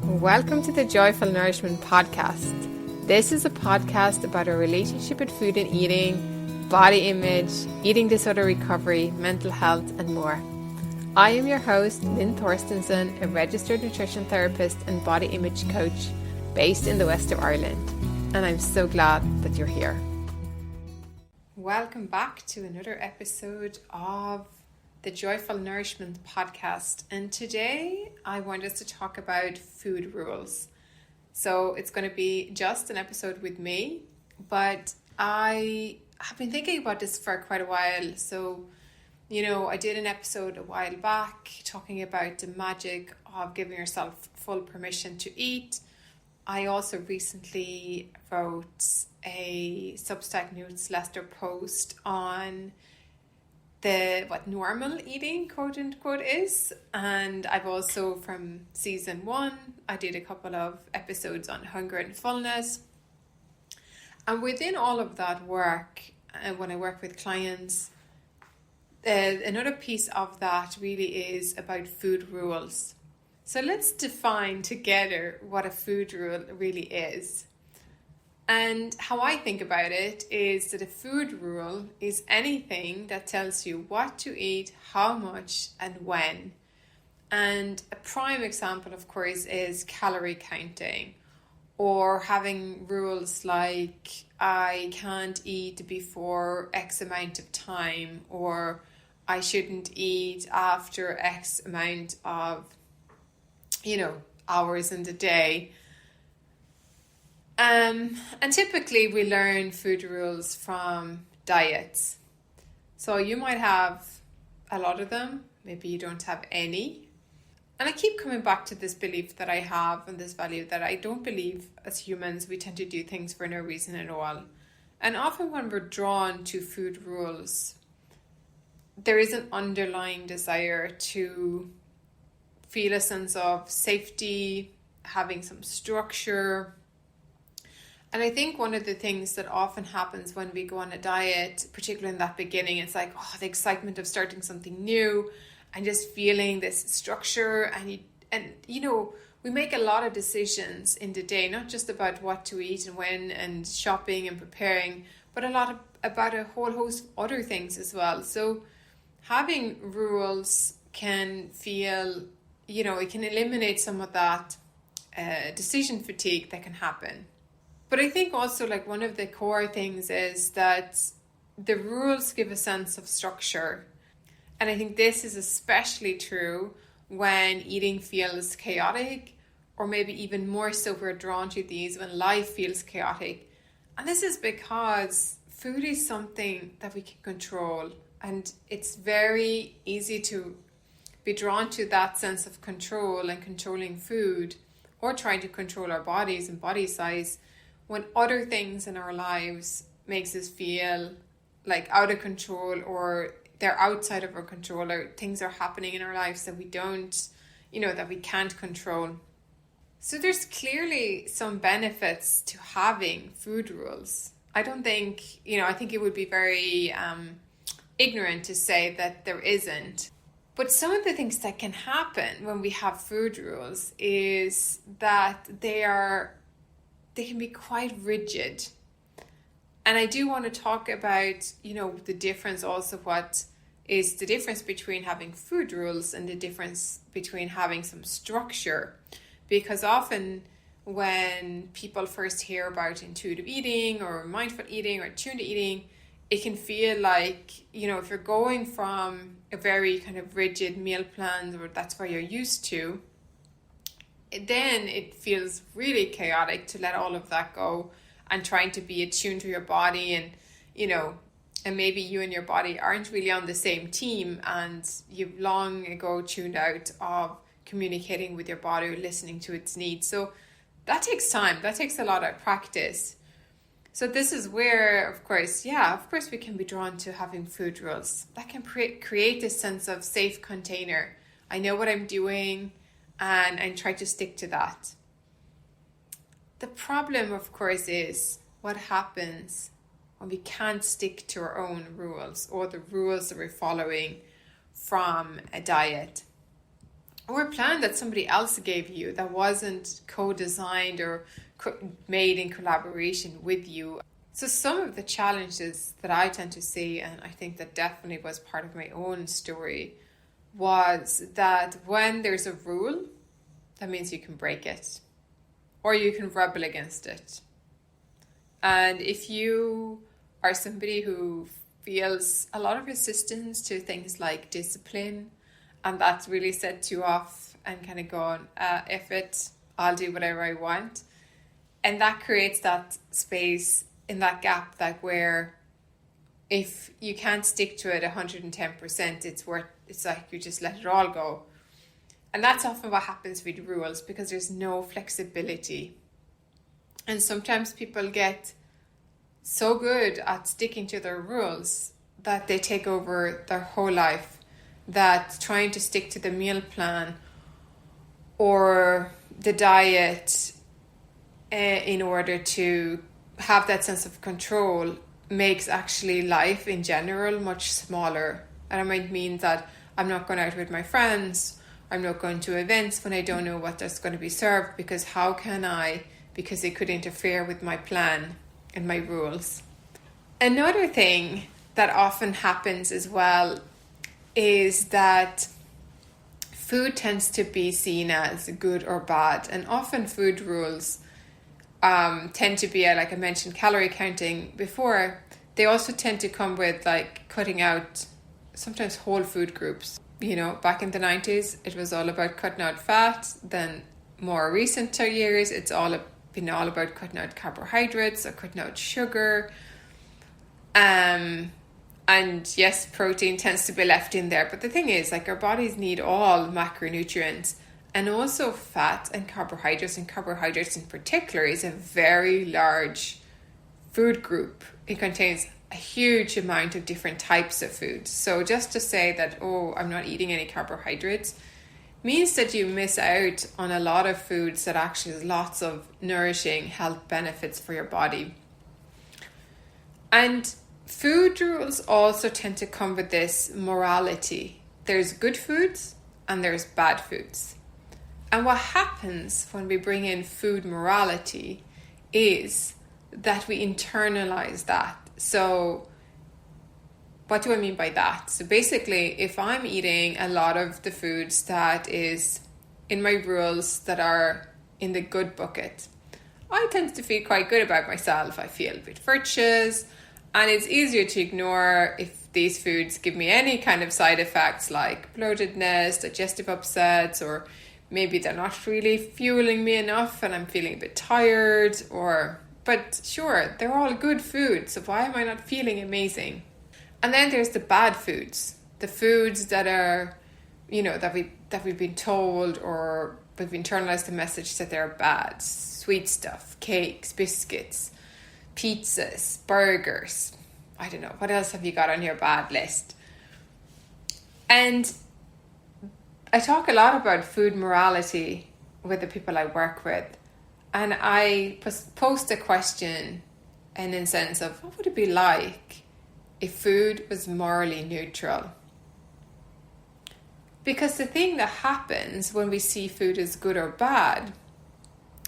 Welcome to the Joyful Nourishment Podcast. This is a podcast about our relationship with food and eating, body image, eating disorder recovery, mental health, and more. I am your host, Lynn Thorstensen, a registered nutrition therapist and body image coach based in the west of Ireland. And I'm so glad that you're here. Welcome back to another episode of the Joyful Nourishment Podcast. And today I want us to talk about food rules. So it's going to be just an episode with me, but I have been thinking about this for quite a while. So, I did an episode a while back talking about the magic of giving yourself full permission to eat. I also recently wrote a Substack newsletter post on what normal eating, quote unquote, is. And I've also, from season 1, I did a couple of episodes on hunger and fullness. And within all of that work, when I work with clients, another piece of that really is about food rules. So let's define together what a food rule really is. And how I think about it is that a food rule is anything that tells you what to eat, how much, and when. And a prime example, of course, is calorie counting, or having rules like I can't eat before X amount of time, or I shouldn't eat after X amount of, hours in the day. And typically we learn food rules from diets. So you might have a lot of them, maybe you don't have any. And I keep coming back to this belief that I have and this value that I don't believe as humans we tend to do things for no reason at all. And often when we're drawn to food rules, there is an underlying desire to feel a sense of safety, having some structure. And I think one of the things that often happens when we go on a diet, particularly in that beginning, it's like, the excitement of starting something new and just feeling this structure. And we make a lot of decisions in the day, not just about what to eat and when and shopping and preparing, but about a whole host of other things as well. So having rules can feel, it can eliminate some of that decision fatigue that can happen. But I think also one of the core things is that the rules give a sense of structure. And I think this is especially true when eating feels chaotic, or maybe even more so we're drawn to these when life feels chaotic. And this is because food is something that we can control. And it's very easy to be drawn to that sense of control and controlling food, or trying to control our bodies and body size, when other things in our lives makes us feel like out of control, or they're outside of our control, or things are happening in our lives that we don't, that we can't control. So there's clearly some benefits to having food rules. I don't think, I think it would be very ignorant to say that there isn't. But some of the things that can happen when we have food rules is that they can be quite rigid. And I do want to talk about, the difference also, what is the difference between having food rules and the difference between having some structure. Because often when people first hear about intuitive eating or mindful eating or tuned eating, it can feel like, if you're going from a very kind of rigid meal plan, or that's what you're used to, then it feels really chaotic to let all of that go and trying to be attuned to your body, and and maybe you and your body aren't really on the same team, and you've long ago tuned out of communicating with your body or listening to its needs. So that takes time, that takes a lot of practice. So this is where, of course, we can be drawn to having food rules. That can create this sense of safe container. I know what I'm doing, and try to stick to that. The problem, of course, is what happens when we can't stick to our own rules, or the rules that we're following from a diet. or a plan that somebody else gave you that wasn't co-designed or made in collaboration with you. So some of the challenges that I tend to see, and I think that definitely was part of my own story, was that when there's a rule, that means you can break it or you can rebel against it. And if you are somebody who feels a lot of resistance to things like discipline, and that's really set you off and kind of going, if it, I'll do whatever I want. And that creates that space in that gap that where if you can't stick to it 110%, it's like you just let it all go. And that's often what happens with rules, because there's no flexibility. And sometimes people get so good at sticking to their rules that they take over their whole life, that trying to stick to the meal plan or the diet in order to have that sense of control makes actually life in general much smaller. And it might mean that I'm not going out with my friends, I'm not going to events when I don't know what that's going to be served, because how can I? Because it could interfere with my plan and my rules. Another thing that often happens as well is that food tends to be seen as good or bad, and often food rules tend to be, like I mentioned, calorie counting before. They also tend to come with like cutting out sometimes whole food groups. You know, back in the 90s, it was all about cutting out fat. Then more recent years, it's been all about cutting out carbohydrates or cutting out sugar. And yes, protein tends to be left in there. But the thing is, like, our bodies need all macronutrients, and also fat and carbohydrates in particular is a very large food group. It contains a huge amount of different types of foods. So just to say that, oh, I'm not eating any carbohydrates, means that you miss out on a lot of foods that actually has lots of nourishing health benefits for your body. And food rules also tend to come with this morality. There's good foods and there's bad foods. And what happens when we bring in food morality is that we internalize that. So what do I mean by that? So basically, if I'm eating a lot of the foods that is in my rules that are in the good bucket, I tend to feel quite good about myself. I feel a bit virtuous, and it's easier to ignore if these foods give me any kind of side effects like bloatedness, digestive upsets, or maybe they're not really fueling me enough and I'm feeling a bit tired, but sure, they're all good foods, so why am I not feeling amazing? And then there's the bad foods, the foods that are, that we've been told, or we've internalized the message that they're bad. Sweet stuff, cakes, biscuits, pizzas, burgers. I don't know, what else have you got on your bad list? And I talk a lot about food morality with the people I work with, and I post a question in the sense of, what would it be like if food was morally neutral? Because the thing that happens when we see food as good or bad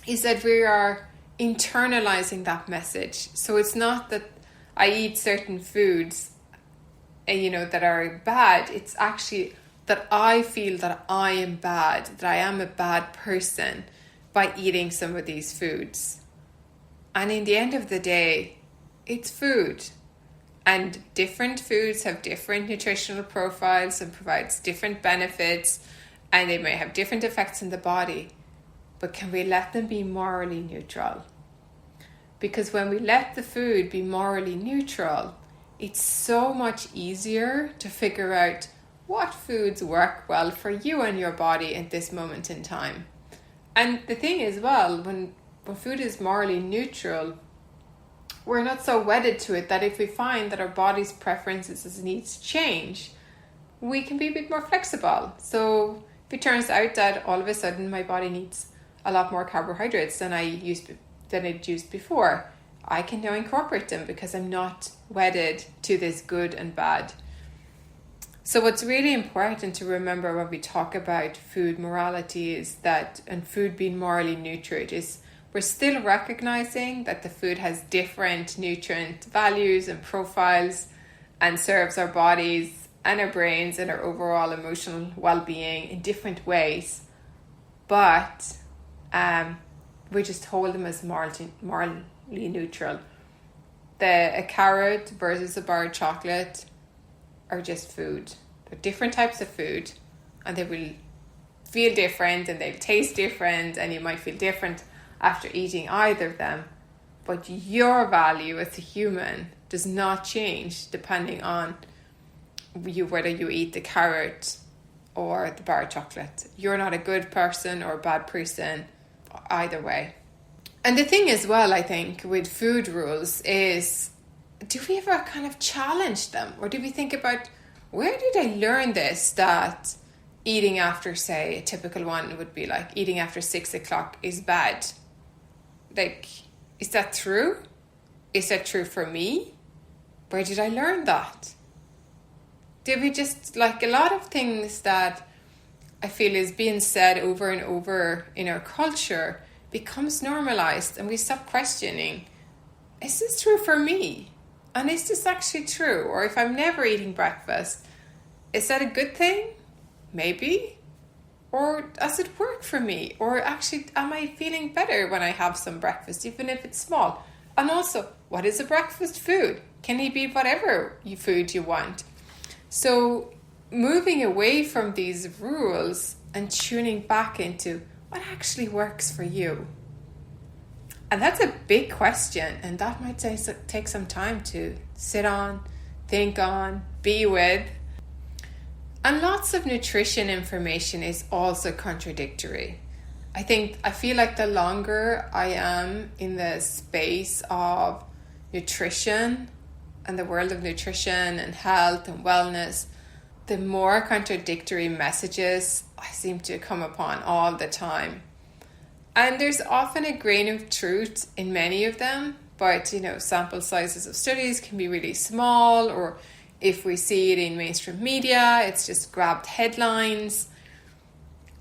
is that we are internalizing that message. So it's not that I eat certain foods, that are bad. It's actually that I feel that I am bad, that I am a bad person by eating some of these foods. And in the end of the day, it's food. And different foods have different nutritional profiles and provides different benefits, and they may have different effects in the body. But can we let them be morally neutral? Because when we let the food be morally neutral, it's so much easier to figure out what foods work well for you and your body at this moment in time. And the thing is, well, when food is morally neutral, we're not so wedded to it that if we find that our body's preferences and needs change, we can be a bit more flexible. So if it turns out that all of a sudden my body needs a lot more carbohydrates than it used before, I can now incorporate them because I'm not wedded to this good and bad. So what's really important to remember when we talk about food morality is that, and food being morally neutral, is we're still recognizing that the food has different nutrient values and profiles and serves our bodies and our brains and our overall emotional well-being in different ways. But we just hold them as morally neutral. A carrot versus a bar of chocolate are just food. They're different types of food, and they will feel different and they'll taste different, and you might feel different after eating either of them. But your value as a human does not change depending on whether you eat the carrot or the bar of chocolate. You're not a good person or a bad person either way. And the thing as well, I think, with food rules is, do we ever kind of challenge them? Or do we think about, where did I learn this, that eating after, say, a typical one would be like eating after 6 o'clock is bad? Like, is that true? Is that true for me? Where did I learn that? Did we just, like, a lot of things that I feel is being said over and over in our culture becomes normalized, and we stop questioning, is this true for me? And is this actually true? Or if I'm never eating breakfast, is that a good thing? Maybe. Or does it work for me? Or actually, am I feeling better when I have some breakfast, even if it's small? And also, what is a breakfast food? Can it be whatever food you want? So moving away from these rules and tuning back into what actually works for you. And that's a big question, and that might take some time to sit on, think on, be with. And lots of nutrition information is also contradictory. I feel like the longer I am in the space of nutrition and the world of nutrition and health and wellness, the more contradictory messages I seem to come upon all the time. And there's often a grain of truth in many of them, but sample sizes of studies can be really small, or if we see it in mainstream media, it's just grabbed headlines.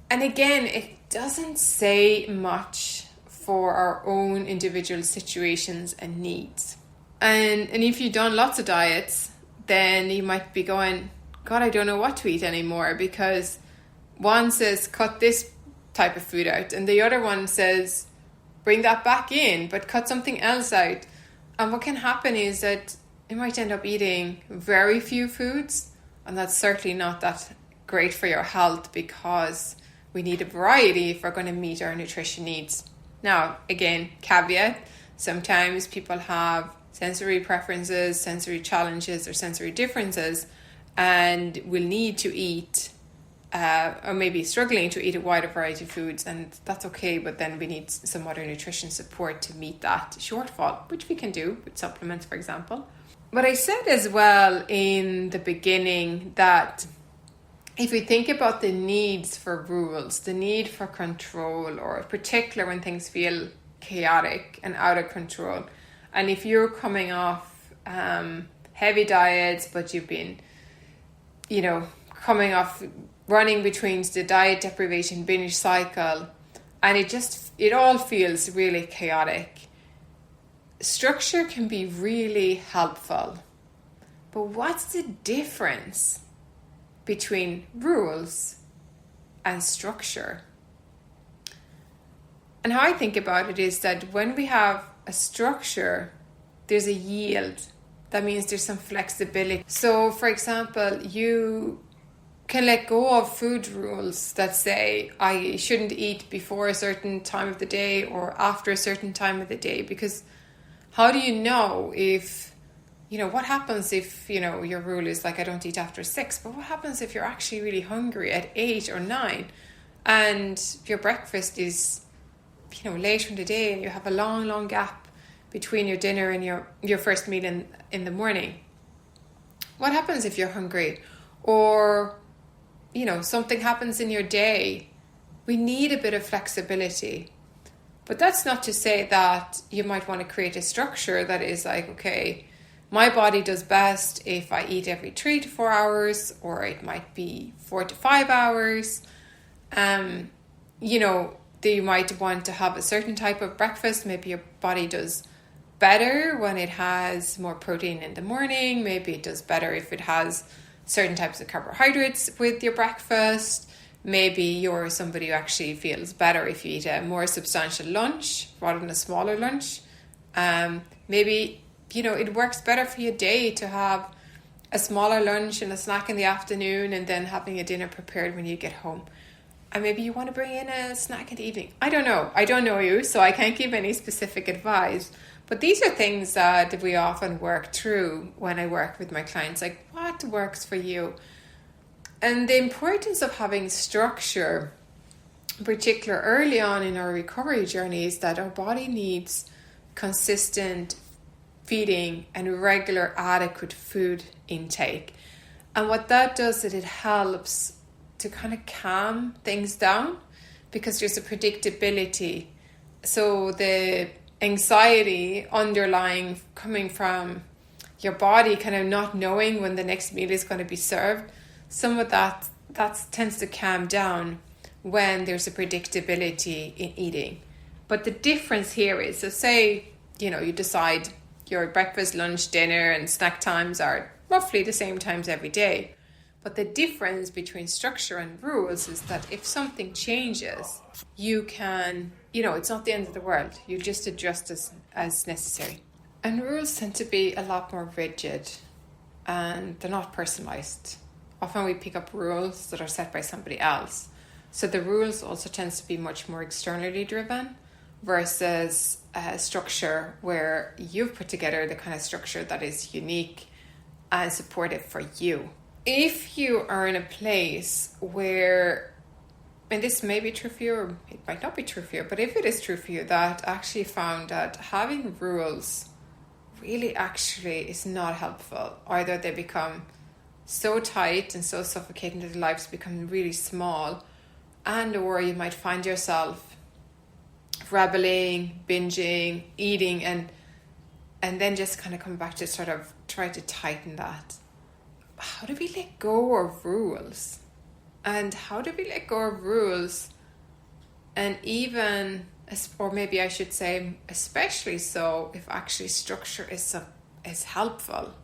And again, it doesn't say much for our own individual situations and needs. And if you've done lots of diets, then you might be going, God, I don't know what to eat anymore, because one says cut this type of food out, and the other one says bring that back in, but cut something else out. And what can happen is that you might end up eating very few foods, and that's certainly not that great for your health, because we need a variety if we're going to meet our nutrition needs. Now, again, caveat, sometimes people have sensory preferences, sensory challenges, or sensory differences, and will need to eat or maybe struggling to eat a wider variety of foods, and that's okay, but then we need some other nutrition support to meet that shortfall, which we can do with supplements, for example. But I said as well in the beginning that if we think about the needs for rules, the need for control, or in particular when things feel chaotic and out of control, and if you're coming off heavy diets, but you've been coming off running between the diet deprivation binge cycle, and it all feels really chaotic, structure can be really helpful. But what's the difference between rules and structure? And how I think about it is that when we have a structure, there's a yield. That means there's some flexibility. So, for example, you can let go of food rules that say I shouldn't eat before a certain time of the day or after a certain time of the day, because how do you know if, what happens if, your rule is like I don't eat after 6, but what happens if you're actually really hungry at 8 or 9 and your breakfast is, later in the day, and you have a long gap between your dinner and your first meal in the morning? What happens if you're hungry? Or something happens in your day? We need a bit of flexibility. But that's not to say that you might want to create a structure that is like, okay, My body does best if I eat every 3 to 4 hours, or it might be 4 to 5 hours. You might want to have a certain type of breakfast. Maybe your body does better when it has more protein in the morning. Maybe it does better if it has certain types of carbohydrates with your breakfast. Maybe you're somebody who actually feels better if you eat a more substantial lunch rather than a smaller lunch. Maybe, it works better for your day to have a smaller lunch and a snack in the afternoon and then having a dinner prepared when you get home. And maybe you want to bring in a snack in the evening. I don't know. I don't know you, so I can't give any specific advice. But these are things that we often work through when I work with my clients. Like, what works for you? And the importance of having structure, particularly early on in our recovery journey, is that our body needs consistent feeding and regular adequate food intake. And what that does is it helps to kind of calm things down because there's a predictability. So the anxiety underlying coming from your body kind of not knowing when the next meal is going to be served, some of that tends to calm down when there's a predictability in eating. But the difference here is, so say, you decide your breakfast, lunch, dinner and snack times are roughly the same times every day. But the difference between structure and rules is that if something changes, you can, it's not the end of the world. You just adjust as necessary. And rules tend to be a lot more rigid and they're not personalized. Often we pick up rules that are set by somebody else. So the rules also tends to be much more externally driven versus a structure where you've put together the kind of structure that is unique and supportive for you. If you are in a place where, and this may be true for you or it might not be true for you, but if it is true for you, that actually found that having rules really actually is not helpful. Either they become so tight and so suffocating that their lives become really small, and or you might find yourself rebelling, binging, eating, and then just kind of come back to sort of try to tighten that. How do we let go of rules? And how do we let go of rules? And even, or maybe I should say, especially so if actually structure is helpful.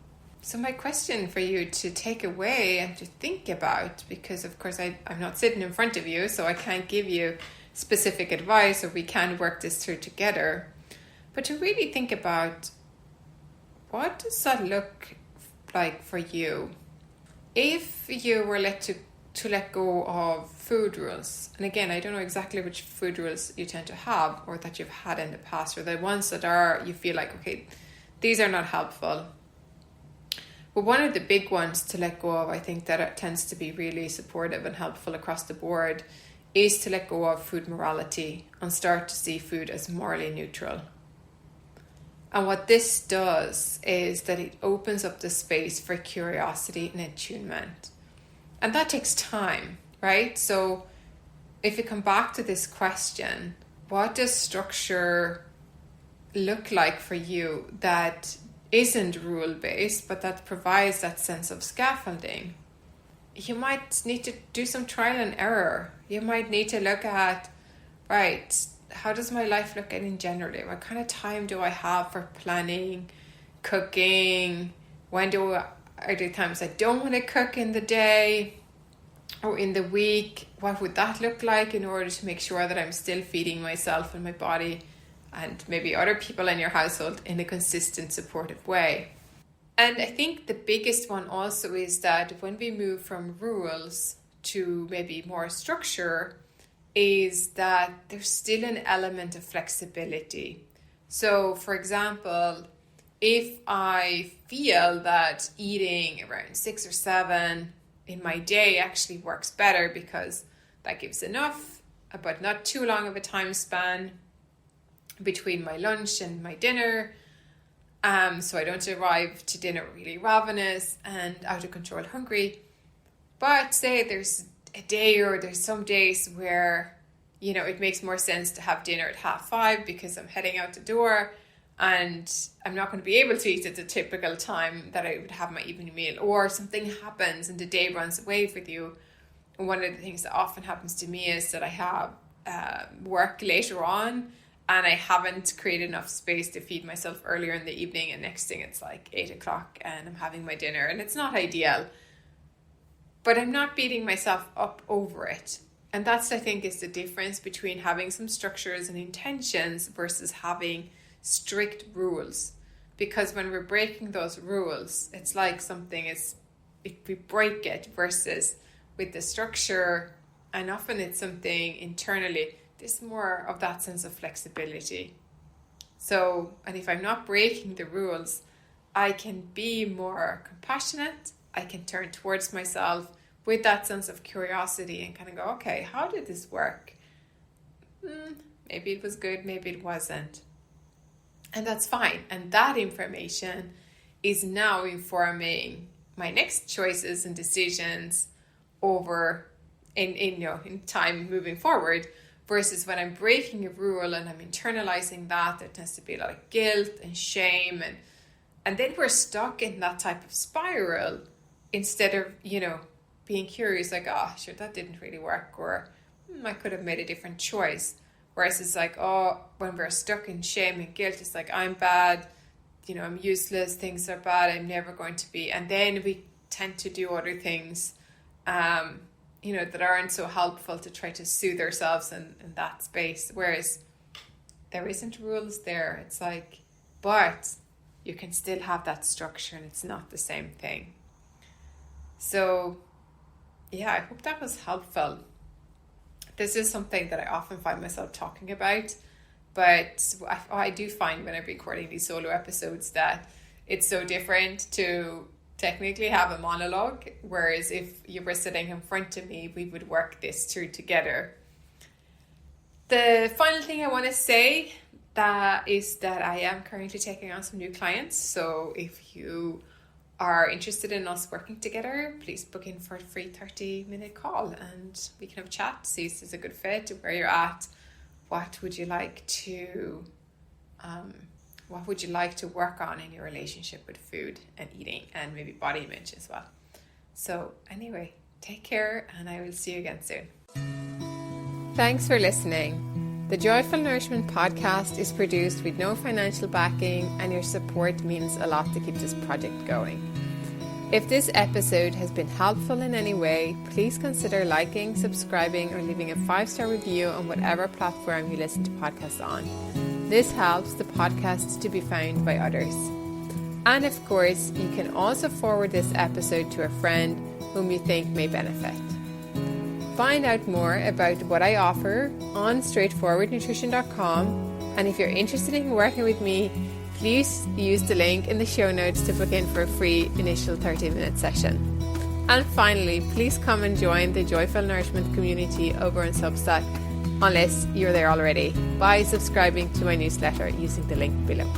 So my question for you to take away and to think about, because of course I'm not sitting in front of you, so I can't give you specific advice or we can work this through together, but to really think about, what does that look like for you? If you were to let go of food rules, and again, I don't know exactly which food rules you tend to have or that you've had in the past, or the ones that you feel like, okay, these are not helpful. But one of the big ones to let go of, I think that it tends to be really supportive and helpful across the board, is to let go of food morality and start to see food as morally neutral. And what this does is that it opens up the space for curiosity and attunement. And that takes time, right? So if you come back to this question, what does structure look like for you that isn't rule-based, but that provides that sense of scaffolding? You might need to do some trial and error. You might need to look at, right, how does my life look in generally? What kind of time do I have for planning, cooking? Are there times I don't want to cook in the day or in the week? What would that look like in order to make sure that I'm still feeding myself and my body and maybe other people in your household in a consistent, supportive way? And I think the biggest one also is that when we move from rules to maybe more structure, is that there's still an element of flexibility. So, for example, if I feel that eating around 6 or 7 in my day actually works better because that gives enough, but not too long of a time span between my lunch and my dinner, so I don't arrive to dinner really ravenous and out of control hungry. But say there's a day, or there's some days where, it makes more sense to have dinner at 5:30 because I'm heading out the door and I'm not going to be able to eat at the typical time that I would have my evening meal, or something happens and the day runs away with you. And one of the things that often happens to me is that I have work later on and I haven't created enough space to feed myself earlier in the evening, and next thing it's like 8 o'clock and I'm having my dinner, and it's not ideal, but I'm not beating myself up over it. And that's, I think, is the difference between having some structures and intentions versus having strict rules. Because when we're breaking those rules, it's like something is, if we break it, versus with the structure, and often it's something internally, there's more of that sense of flexibility. So, and if I'm not breaking the rules, I can be more compassionate, I can turn towards myself with that sense of curiosity and kind of go, okay, how did this work? Maybe it was good, maybe it wasn't. And that's fine. And that information is now informing my next choices and decisions over in time moving forward, versus when I'm breaking a rule and I'm internalizing that, there tends to be a lot of guilt and shame, and then we're stuck in that type of spiral instead of, being curious, like, oh, sure, that didn't really work, or I could have made a different choice. Whereas it's like, oh, when we're stuck in shame and guilt, it's like, I'm bad, I'm useless, things are bad, I'm never going to be. And then we tend to do other things, that aren't so helpful to try to soothe ourselves in that space. Whereas there isn't rules there. It's like, but you can still have that structure and it's not the same thing. So, yeah, I hope that was helpful. This is something that I often find myself talking about, but I do find when I'm recording these solo episodes that it's so different to technically have a monologue, whereas if you were sitting in front of me, we would work this through together. The final thing I want to say is that I am currently taking on some new clients. So if you are interested in us working together, please book in for a free 30-minute call and we can have a chat, see if there's a good fit, where you're at, what would you like to work on in your relationship with food and eating, and maybe body image as well. So anyway, take care and I will see you again soon. Thanks for listening. The Joyful Nourishment podcast is produced with no financial backing, and your support means a lot to keep this project going. If this episode has been helpful in any way, please consider liking, subscribing, or leaving a 5-star review on whatever platform you listen to podcasts on. This helps the podcast to be found by others. And of course, you can also forward this episode to a friend whom you think may benefit. Find out more about what I offer on straightforwardnutrition.com, and if you're interested in working with me, please use the link in the show notes to book in for a free initial 30-minute session. And finally, please come and join the Joyful Nourishment community over on Substack, unless you're there already, by subscribing to my newsletter using the link below.